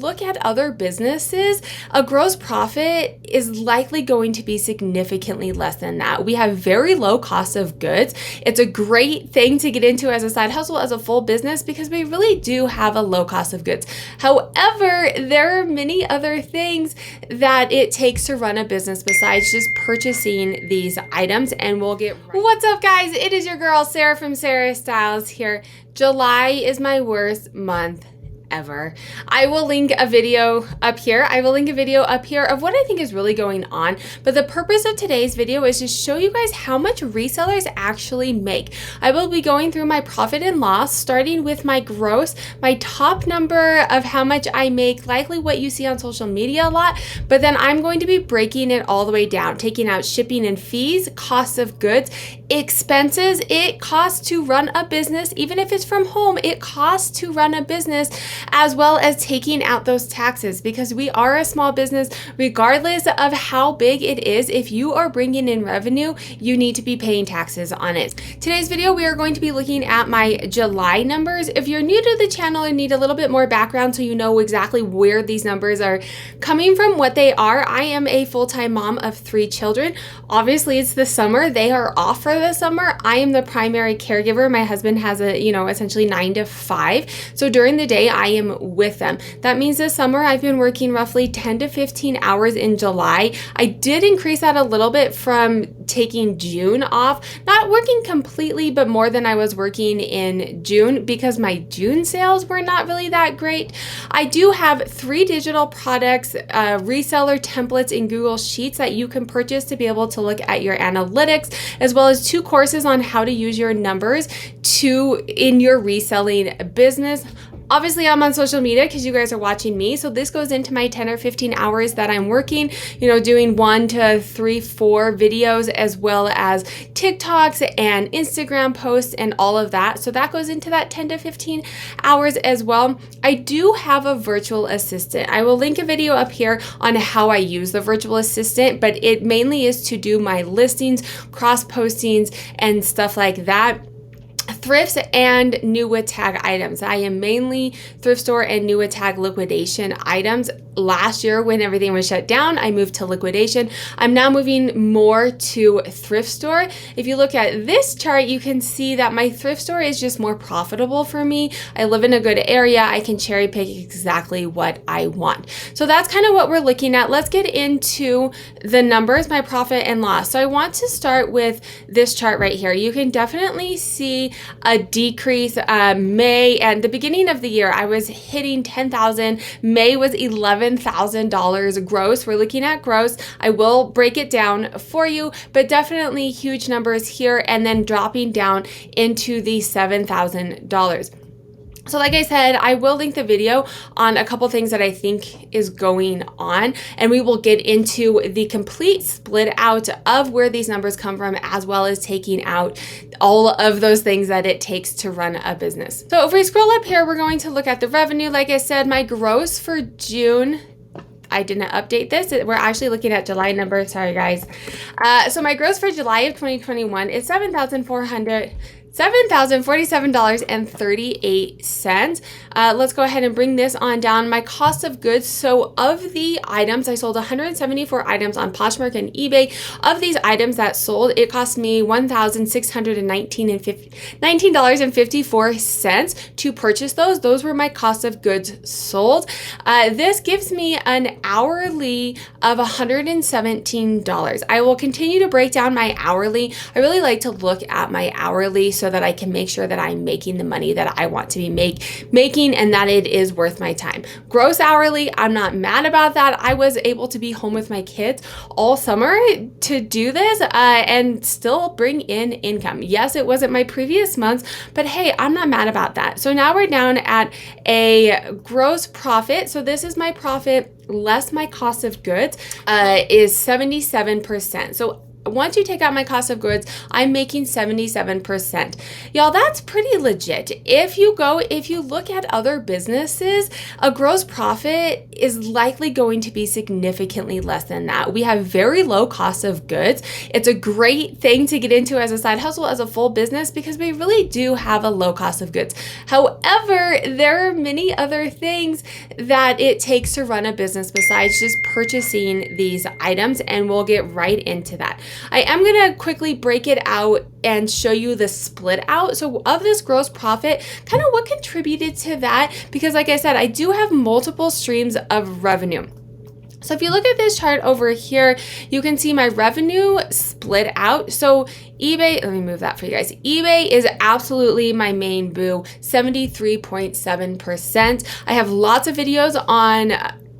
look at other businesses, a gross profit is likely going to be significantly less than that. We have very low cost of goods. It's a great thing to get into as a side hustle, as a full business, because we really do have a low cost of goods. However, there are many other things that it takes to run a business besides just purchasing these items, and we'll get right. What's up, guys? It is your girl Sarah from Sarah Styles here. July is my worst month ever. I will link a video up here. Of what I think is really going on. But the purpose of today's video is to show you guys how much resellers actually make. I will be going through my profit and loss, starting with my gross, my top number of how much I make, likely what you see on social media a lot, but then I'm going to be breaking it all the way down, taking out shipping and fees, costs of goods, expenses. It costs to run a business. Even if it's from home, it costs to run a business, as well as taking out those taxes, because we are a small business. Regardless of how big it is, if you are bringing in revenue, you need to be paying taxes on it. Today's video, we are going to be looking at my July numbers. If you're new to the channel and need a little bit more background so you know exactly where these numbers are coming from, what they are, I am a full-time mom of 3 children. Obviously, it's the summer. They are off for the summer. I am the primary caregiver. My husband has a, essentially 9 to 5. So during the day, I am with them. That means this summer I've been working roughly 10 to 15 hours in July. I did increase that a little bit from taking June off, not working completely, but more than I was working in June, because my June sales were not really that great. I do have 3 digital products, reseller templates in Google Sheets that you can purchase to be able to look at your analytics, as well as 2 courses on how to use your numbers in your reselling business. Obviously, I'm on social media because you guys are watching me. So this goes into my 10 or 15 hours that I'm working, doing 1 to 3, 4 videos, as well as TikToks and Instagram posts and all of that. So that goes into that 10 to 15 hours as well. I do have a virtual assistant. I will link a video up here on how I use the virtual assistant, but it mainly is to do my listings, cross postings, and stuff like that. Thrifts and new with tag items. I am mainly thrift store and new with tag liquidation items. Last year, when everything was shut down, I moved to liquidation. I'm now moving more to thrift store. If you look at this chart, you can see that my thrift store is just more profitable for me. I live in a good area. I can cherry pick exactly what I want. So that's kind of what we're looking at. Let's get into the numbers, my profit and loss. So I want to start with this chart right here. You can definitely see a decrease. May and the beginning of the year, I was hitting 10,000. May was $11,000 gross. We're looking at gross. I will break it down for you, but definitely huge numbers here, and then dropping down into the $7,000. So like I said, I will link the video on a couple things that I think is going on, and we will get into the complete split out of where these numbers come from, as well as taking out all of those things that it takes to run a business. So if we scroll up here, we're going to look at the revenue. Like I said, my gross for June, I didn't update this. We're actually looking at July numbers. Sorry, guys. So my gross for July of 2021 is $7,047.38. Let's go ahead and bring this on down. My cost of goods. So of the items, I sold 174 items on Poshmark and eBay. Of these items that sold, it cost me $1,619.54 to purchase those. Those were my cost of goods sold. This gives me an hourly of $117. I will continue to break down my hourly. I really like to look at my hourly so that I can make sure that I'm making the money that I want to be making, and that it is worth my time. Gross hourly, I'm not mad about that. I was able to be home with my kids all summer to do this and still bring in income. Yes, it wasn't my previous months, but hey, I'm not mad about that. So now we're down at a gross profit. So this is my profit less my cost of goods is 77%. So once you take out my cost of goods, I'm making 77%. Y'all, that's pretty legit. If you look at other businesses, a gross profit is likely going to be significantly less than that. We have very low cost of goods. It's a great thing to get into as a side hustle, as a full business, because we really do have a low cost of goods. However, there are many other things that it takes to run a business besides just purchasing these items, and we'll get right into that. I am going to quickly break it out and show you the split out. So of this gross profit, kind of what contributed to that, because like I said, I do have multiple streams of revenue. So if you look at this chart over here, you can see my revenue split out. So eBay, let me move that for you guys. eBay is absolutely my main boo, 73.7%. I have lots of videos on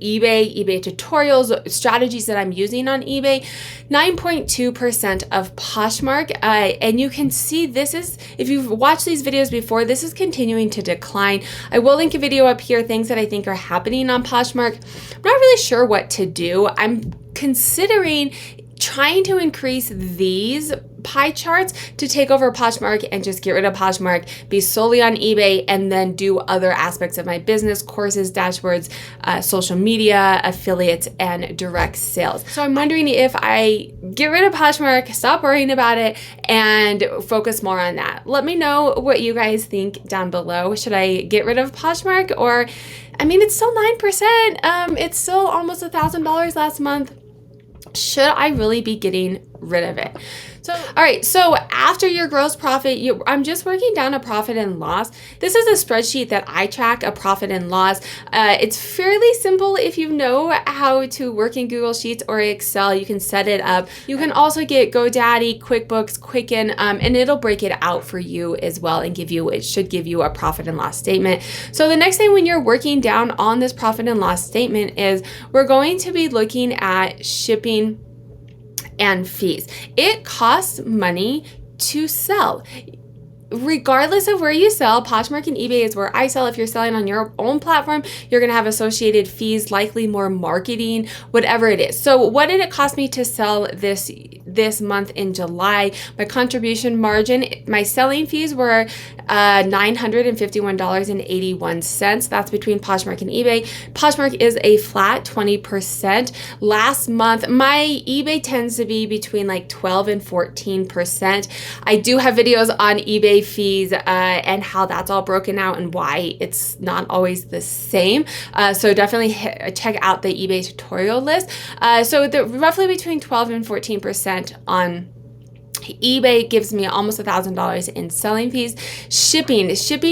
eBay tutorials, strategies that I'm using on eBay. 9.2% of Poshmark, and you can see this is, if you've watched these videos before, this is continuing to decline. I will link a video up here, things that I think are happening on Poshmark. I'm not really sure what to do. I'm considering trying to increase these pie charts to take over Poshmark and just get rid of Poshmark, be solely on eBay, and then do other aspects of my business, courses, dashboards, social media, affiliates, and direct sales. So I'm wondering if I get rid of Poshmark, stop worrying about it, and focus more on that. Let me know what you guys think down below. Should I get rid of Poshmark? Or, I mean, it's still 9%. It's still almost $1,000 last month. Should I really be getting rid of it? So, all right, so after your gross profit, I'm just working down a profit and loss. This is a spreadsheet that I track, a profit and loss. It's fairly simple if you know how to work in Google Sheets or Excel. You can set it up. You can also get GoDaddy, QuickBooks, Quicken, and it'll break it out for you as well and it should give you a profit and loss statement. So the next thing when you're working down on this profit and loss statement is we're going to be looking at shipping and fees. It costs money to sell. Regardless of where you sell, Poshmark and eBay is where I sell. If you're selling on your own platform, you're going to have associated fees, likely more marketing, whatever it is. So what did it cost me to sell this month in July? My contribution margin, my selling fees were $951.81. That's between Poshmark and eBay. Poshmark is a flat 20%. Last month, my eBay tends to be between like 12 and 14%. I do have videos on eBay fees and how that's all broken out and why it's not always the same. So definitely check out the eBay tutorial list. So roughly between 12 and 14% on eBay gives me almost $1,000 in selling fees. Shipping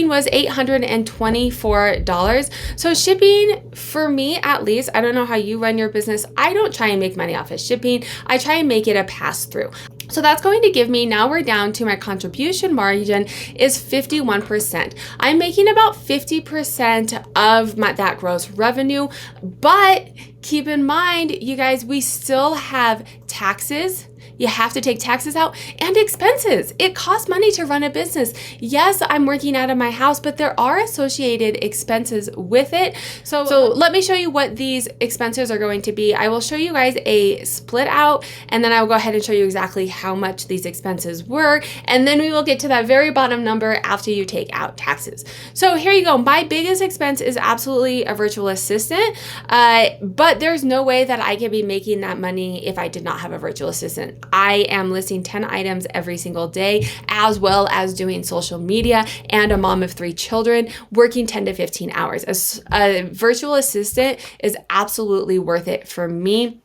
was $824. So shipping, for me at least, I don't know how you run your business. I don't try and make money off of shipping. I try and make it a pass through. So that's going to give me, now we're down to my contribution margin is 51%. I'm making about 50% of that gross revenue, but keep in mind, you guys, we still have taxes. You have to take taxes out and expenses. It costs money to run a business. Yes, I'm working out of my house, but there are associated expenses with it. So let me show you what these expenses are going to be. I will show you guys a split out, and then I will go ahead and show you exactly how much these expenses were. And then we will get to that very bottom number after you take out taxes. So here you go. My biggest expense is absolutely a virtual assistant, but there's no way that I could be making that money if I did not have a virtual assistant. I am listing 10 items every single day, as well as doing social media, and a mom of 3 children, working 10 to 15 hours. A virtual assistant is absolutely worth it for me.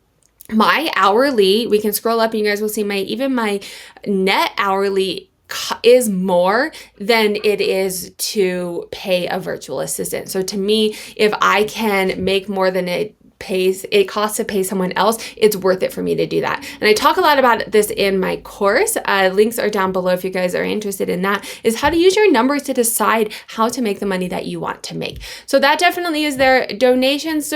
My hourly, we can scroll up and you guys will see even my net hourly is more than it is to pay a virtual assistant. So to me, if I can make more than it costs to pay someone else, it's worth it for me to do that. And I talk a lot about this in my course. Links are down below if you guys are interested in that, is how to use your numbers to decide how to make the money that you want to make. So that definitely is there. Donations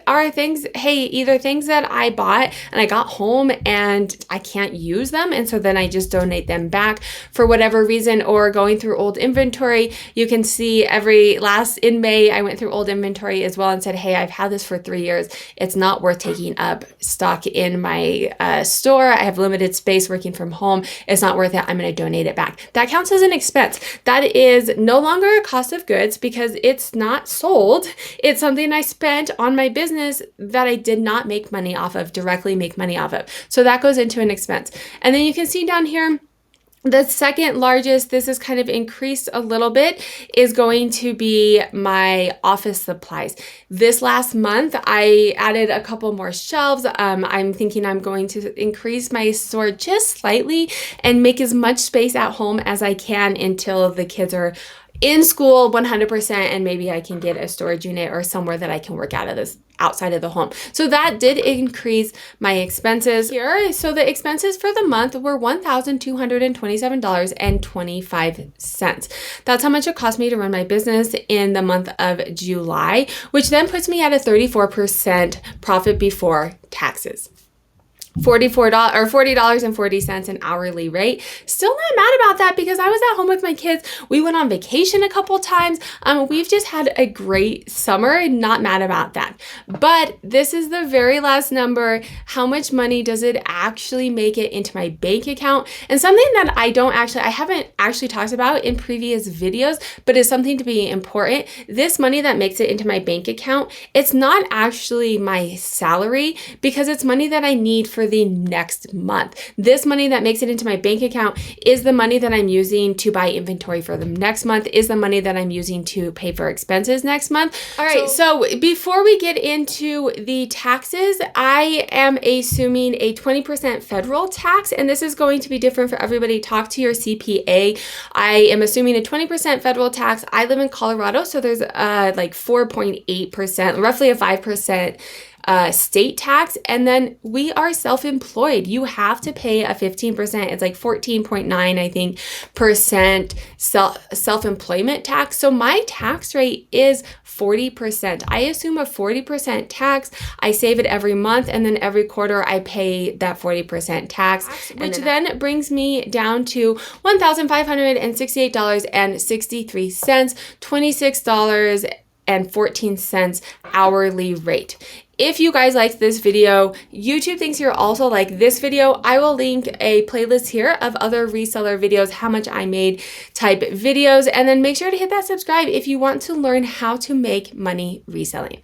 are things, hey, either things that I bought and I got home and I can't use them, and so then I just donate them back for whatever reason, or going through old inventory. You can see in May, I went through old inventory as well and said, hey, I've had this for 3 years. It's not worth taking up stock in my store. I have limited space working from home. It's not worth it. I'm going to donate it back. That counts as an expense. That is no longer a cost of goods because it's not sold. It's something I spent on my business that I did not make money off of, directly make money off of. So that goes into an expense. And then you can see down here, the second largest, this is kind of increased a little bit, is going to be my office supplies. This last month, I added a couple more shelves. I'm thinking I'm going to increase my store just slightly and make as much space at home as I can until the kids are in school 100%, and maybe I can get a storage unit or somewhere that I can work out of this outside of the home. So that did increase my expenses here. So the expenses for the month were $1,227.25. That's how much it cost me to run my business in the month of July, which then puts me at a 34% profit before taxes. $40.40 an hourly rate. Still not mad about that because I was at home with my kids. We went on vacation a couple times. We've just had a great summer. Not mad about that. But this is the very last number. How much money does it actually make it into my bank account? And something that I haven't actually talked about in previous videos, but is something to be important. This money that makes it into my bank account, it's not actually my salary because it's money that I need for the next month. This money that makes it into my bank account is the money that I'm using to buy inventory for the next month, is the money that I'm using to pay for expenses next month. All right, so before we get into the taxes, I am assuming a 20% federal tax, and this is going to be different for everybody. Talk to your CPA. I am assuming a 20% federal tax. I live in Colorado, so there's like 4.8%, roughly a 5% state tax, and then we are self-employed. You have to pay a 15%, it's like 14.9, I think, percent self-employment tax. So my tax rate is 40%. I assume a 40% tax. I save it every month, and then every quarter I pay that 40% tax, which then brings me down to $1,568.63, $26.14 hourly rate. If you guys liked this video, YouTube thinks you're also like this video, I will link a playlist here of other reseller videos, how much I made type videos, and then make sure to hit that subscribe if you want to learn how to make money reselling.